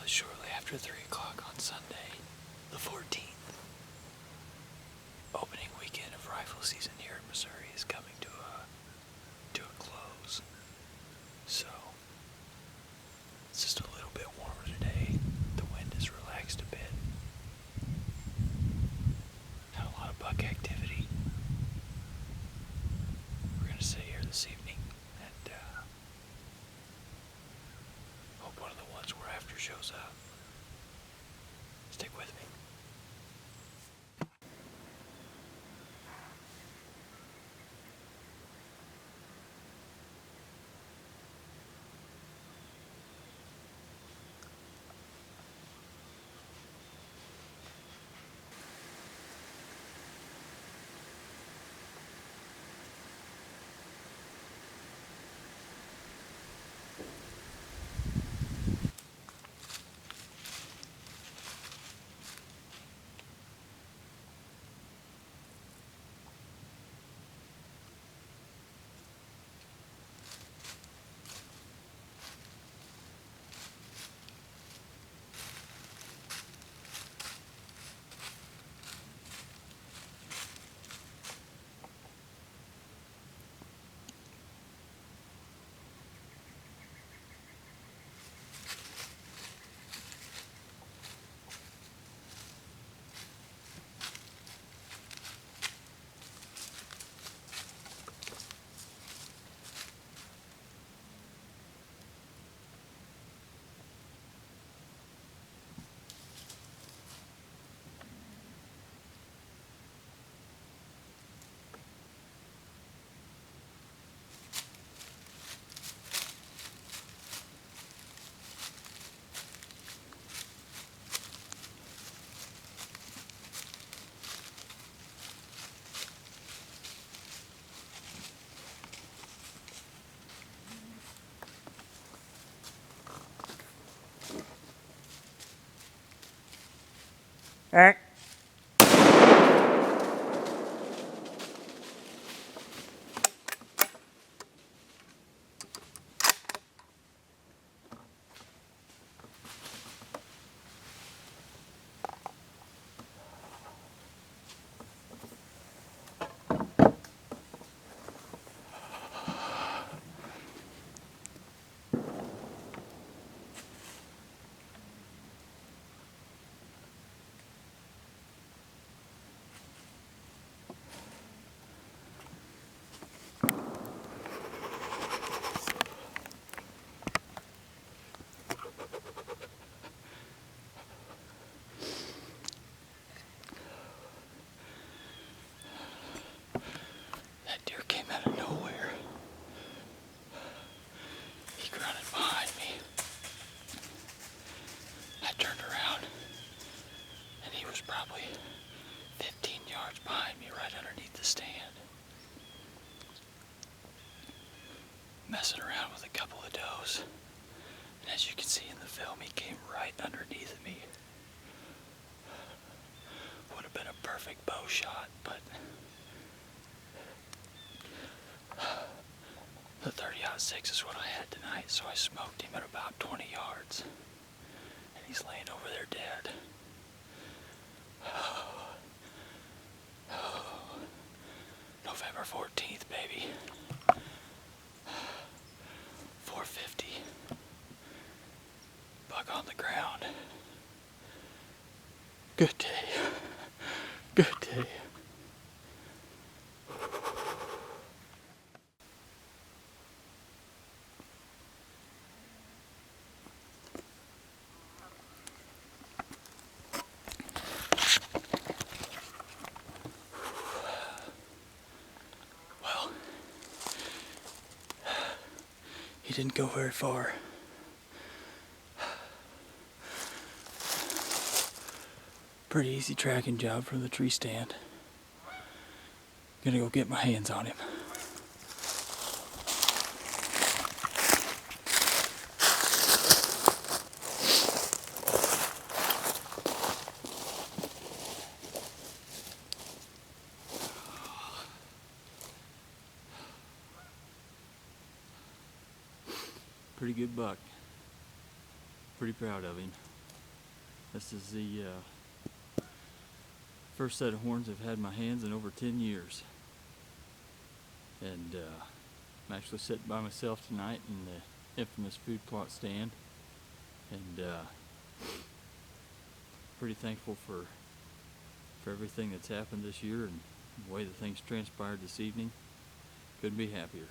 was shortly after 3 o'clock on Sunday, the 14th. Opening weekend of rifle season here in Missouri is coming to a close. So, it's just a little bit warmer today. The wind has relaxed a bit. Had a lot of buck activity. We're going to sit here this evening and hope one of the ones we're after shows up. Stick with me. That deer came out of nowhere. He grunted behind me. I turned around, and he was probably 15 yards behind me, right underneath the stand. Messing around with a couple of does. And as you can see in the film, he came right underneath me. Would have been a perfect bow shot, but the 30-06 is what I had tonight, so I smoked him at about 20 yards. And he's laying over there dead. November 14th, baby. 4:50. Buck on the ground. Good day. Good day. Well, he didn't go very far. Pretty easy tracking job from the tree stand. Gonna go get my hands on him. Pretty good buck. Pretty proud of him. This is the first set of horns I've had in my hands in over 10 years. And I'm actually sitting by myself tonight in the infamous food plot stand. And pretty thankful for everything that's happened this year and the way that things transpired this evening. Couldn't be happier.